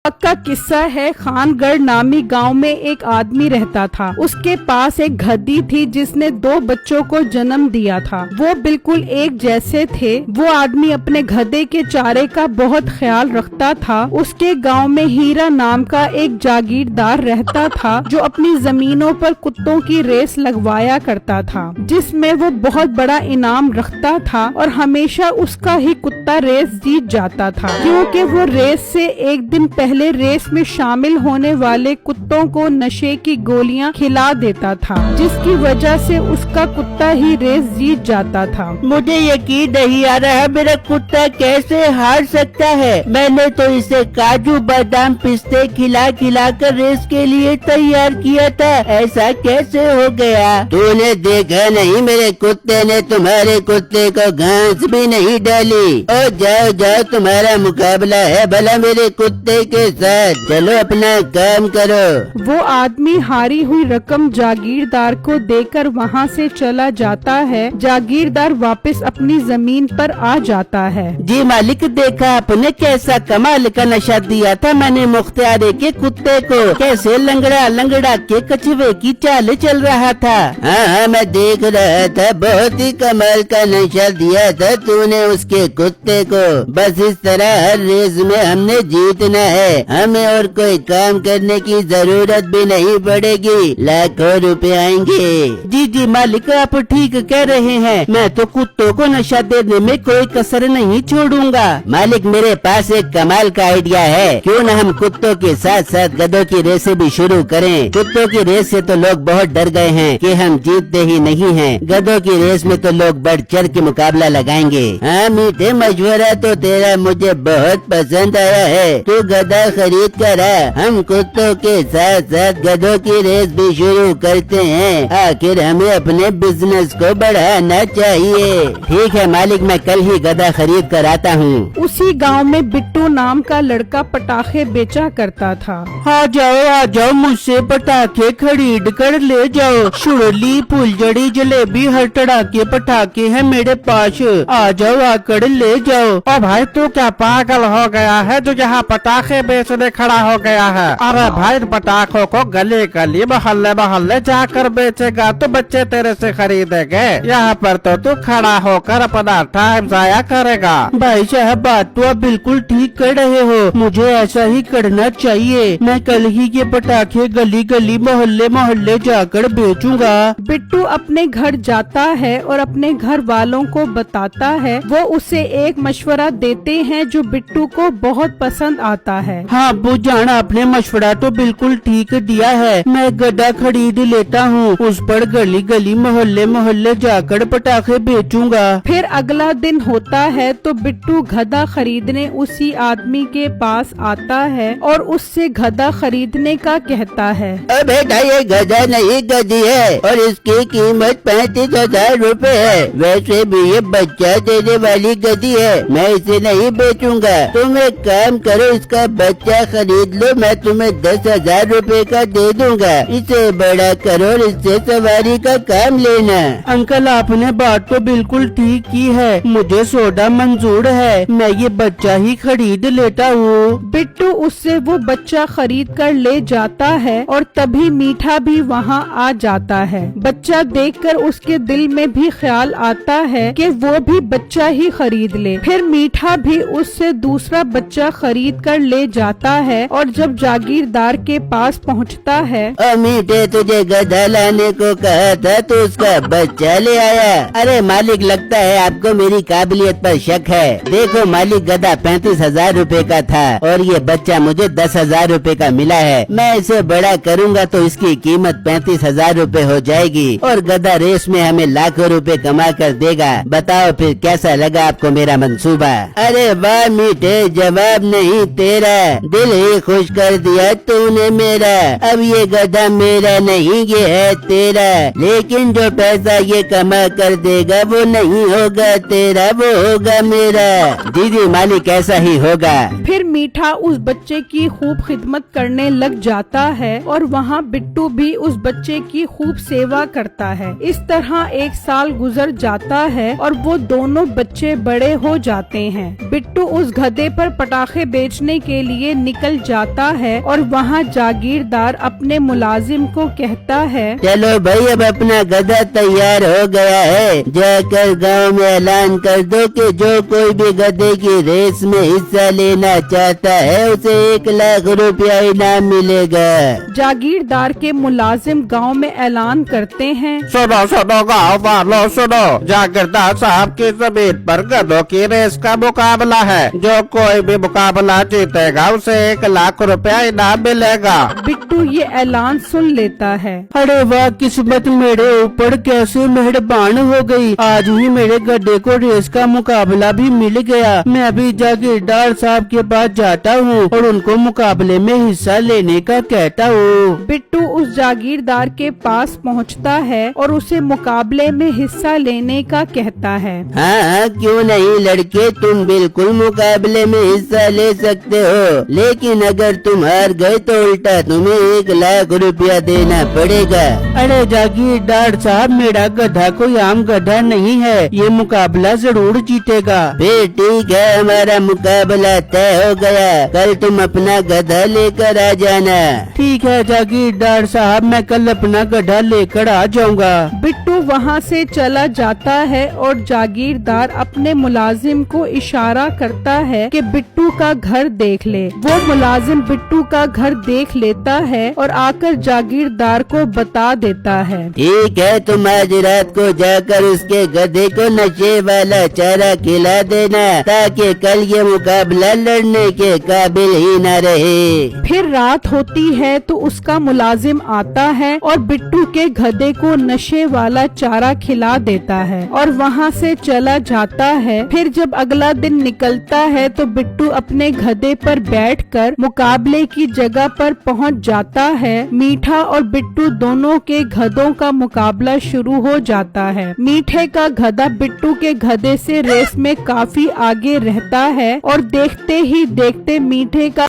पक्का किस्सा है। खानगढ़ नामी गांव में एक आदमी रहता था। उसके पास एक गधी थी जिसने 2 बच्चों को जन्म दिया था। वो बिल्कुल एक जैसे थे। वो आदमी अपने गधे के चारे का बहुत ख्याल रखता था। उसके गांव में हीरा नाम का एक जागीरदार रहता था जो अपनी जमीनों पर कुत्तों की रेस लगवाया करता था, जिसमें वो बहुत बड़ा इनाम रखता था और हमेशा उसका ही कुत्ता रेस जीत जाता था, क्योंकि वो रेस से एक दिन पहले रेस में शामिल होने वाले कुत्तों को नशे की गोलियां खिला देता था, जिसकी वजह से उसका कुत्ता ही रेस जीत जाता था। मुझे यकीन नहीं आ रहा मेरा कुत्ता कैसे हार सकता है। मैंने तो इसे काजू बादाम पिस्ते खिला खिला कर रेस के लिए तैयार किया था, ऐसा कैसे हो गया? तूने देखा नहीं मेरे कुत्ते ने तुम्हारे कुत्ते को घास भी नहीं डाली। और जाओ जाओ, तुम्हारा मुकाबला है भला मेरे कुत्ते के साथ। चलो अपना काम करो। वो आदमी हारी हुई रकम जागीरदार को देकर वहाँ से चला जाता है। जागीरदार वापस अपनी जमीन पर आ जाता है। जी मालिक, देखा आपने कैसा कमाल का नशा दिया था मैंने मुख्तियारे के कुत्ते को, कैसे लंगड़ा लंगड़ा के कछुए की चाल चल रहा था। हाँ, मैं देख रहा था, बहुत ही कमाल का नशा दिया था तूने उसके कुत्ते को। बस इस तरह हर रेस में हमने जीतना है। हमें और कोई काम करने की जरूरत भी नहीं पड़ेगी, लाखों रुपए आएंगे। जी जी मालिक, आप ठीक कह रहे हैं। मैं तो कुत्तों को नशा देने में कोई कसर नहीं छोड़ूंगा। मालिक, मेरे पास एक कमाल का आइडिया है। क्यों न हम कुत्तों के साथ साथ गधों की रेसें भी शुरू करें। कुत्तों की रेस से तो लोग बहुत डर गए हैं कि हम जीतते ही नहीं हैं। गधों की रेस में तो लोग बढ़ चढ़ के मुकाबला लगाएंगे। हाँ मीठे, मशवरा तो तेरा मुझे बहुत पसंद आया है। तू गधा खरीद कर आ। हम कुत्तों के साथ साथ गधों की रेस भी शुरू करते हैं। आखिर हमें अपने बिजनेस को बढ़ाना चाहिए। ठीक है मालिक, मैं कल ही गधा खरीद कर आता हूँ। उसी गांव में बिट्टू नाम का लड़का पटाखे बेचा करता था। आ जाओ, मुझसे पटाखे खरीद कर ले जाओ। शुरली, फुलझड़ी, जलेबी, हर तरह के पटाखे हैं मेरे पास। आ जाओ, आकर ले जाओ। ओ भाई, तू क्या पागल हो गया है जो यहाँ पटाखे बेचने खड़ा हो गया है? अरे भाई, पटाखों को गली गली मोहल्ले मोहल्ले जाकर बेचेगा तो बच्चे तेरे से खरीदेंगे। यहाँ पर तो तू खड़ा होकर अपना टाइम जाया करेगा। भाई साहब, बात तो आप बिल्कुल ठीक कर रहे हो। मुझे ऐसा ही करना चाहिए। मैं कल ही ये पटाखे गली गली मोहल्ले मोहल्ले जाकर बेचूंगा। बिट्टू अपने घर जाता है और अपने घर वालों को बताता है। वो उसे एक मशवरा देते हैं जो बिट्टू को बहुत पसंद आता है। हाँ अब्बू जान, आपने मशवरा तो बिल्कुल ठीक दिया है। मैं गधा खरीद लेता हूँ, उस पर गली गली मोहल्ले मोहल्ले जाकर पटाखे बेचूंगा। फिर अगला दिन होता है तो बिट्टू गधा खरीदने उसी आदमी के पास आता है और उससे गधा खरीदने का कहता है। बेटा, ये गधा नहीं गधी है और इसकी कीमत 35,000 रूपए है। वैसे भी ये बच्चा देने वाली गधी है, मैं इसे नहीं बेचूंगा। तुम एक काम करो, इसका बच्चा खरीद लो, मैं तुम्हें 10,000 रूपए का दे दूंगा। इसे बड़ा करो और इससे सवारी का काम लेना। अंकल, आपने बात तो बिल्कुल ठीक की है। मुझे सौदा मंजूर है, मैं ये बच्चा ही खरीद लेता हूँ। बिट्टू उससे वो बच्चा खरीद कर ले जाता है और तभी मीठा भी वहाँ आ जाता है। बच्चा देखकर उसके दिल में भी ख्याल आता है कि वो भी बच्चा ही खरीद ले। फिर मीठा भी उससे दूसरा बच्चा खरीद कर ले जाता है और जब जागीरदार के पास पहुँचता है। मीठे, तुझे गधा लाने को कहा था तो उसका बच्चा ले आया। अरे मालिक, लगता है आपको मेरी काबिलियत पर शक है। देखो मालिक, गधा 35,000 रूपए का था और ये बच्चा मुझे 10,000 रूपए का मिला है। मैं इसे बड़ा करूँगा तो इसकी कीमत 35,000 रूपए हो जाएगी और गधा रेस में हमें लाखों रुपए कमा कर देगा। बताओ फिर कैसा लगा आपको मेरा मंसूबा? अरे वाह मीठे, जवाब नहीं तेरा, दिल ही खुश कर दिया तूने मेरा। अब ये गधा मेरा नहीं, ये है तेरा। लेकिन जो पैसा ये कमा कर देगा वो नहीं होगा तेरा, वो होगा मेरा। जी मालिक, ऐसा ही होगा। फिर मीठा उस बच्चे की खूब खिदमत करने लग जाता है और वहाँ बिट्टू भी उस बच्चे की खूब सेवा करता है। इस तरह 1 साल गुजर जाता है और वो दोनों बच्चे बड़े हो जाते हैं। बिट्टू उस गधे पर पटाखे बेचने के लिए निकल जाता है और वहाँ जागीरदार अपने मुलाजिम को कहता है, चलो भाई अब अपना गधा तैयार हो गया है, जाकर गांव में ऐलान कर दो कि जो कोई भी गधे की रेस में हिस्सा लेना चाहता है उसे 1 लाख रुपया इनाम मिलेगा। जागीरदार के मुलाजिम गांव में ऐलान करते हैं, सुनो सुनो गाँव वालों सुनो, जागीरदार साहब की जमीन पर गधों की रेस का मुकाबला है। जो कोई भी मुकाबला जीतेगा उसे 1 लाख रुपया इनाम मिलेगा। बिट्टू ये ऐलान सुन लेता है। अरे वाह, किस्मत मेरे ऊपर कैसे मेहरबान हो गई। आज ही मेरे गड्ढे को रेस का मुकाबला भी मिल गया। मैं अभी जागीरदार साहब के पास जाता हूँ और उनको मुकाबले में हिस्सा लेने का कहता हूँ। बिट्टू उस जागीरदार के पास पहुँचता है और उसे मुकाबले में हिस्सा लेने का कहता है। हाँ, क्यों नहीं लड़के, तुम बिल्कुल मुकाबले में हिस्सा ले सकते हो, लेकिन अगर तुम हार गए तो उल्टा तुम्हें 1 लाख रुपया देना पड़ेगा। अरे जागीरदार साहब, मेरा गधा कोई आम गधा नहीं है, ये मुकाबला जरूर जीतेगा। फिर ठीक है, हमारा मुकाबला तय हो गया। कल तुम अपना गधा लेकर आ जाना। ठीक है जागीरदार साहब, मैं कल अपना गधा लेकर आ जाऊंगा। बिट्टू वहाँ से चला जाता है और जागीरदार अपने मुलाजिम को इशारा करता है कि बिट्टू का घर देख ले। वो मुलाजिम बिट्टू का घर देख लेता है और आकर जागीरदार को बता देता है। ठीक है, तुम आज रात को जाकर उसके गधे को नशे वाला चारा खिला देना, ताकि कल ये मुकाबला लड़ने के काबिल ही न रहे। फिर रात होती है तो उसका मुलाजिम आता है और बिट्टू के गधे को नशे वाला चारा खिला देता है और वहाँ से चला जाता है। फिर जब अगला दिन निकलता है तो बिट्टू अपने गधे पर बैठकर मुकाबले की जगह पर पहुँच जाता है। मीठा और बिट्टू दोनों के गधों का मुकाबला शुरू हो जाता है। मीठे का गधा बिट्टू के गधे से रेस में काफी आगे रहता है और देखते ही देखते मीठे का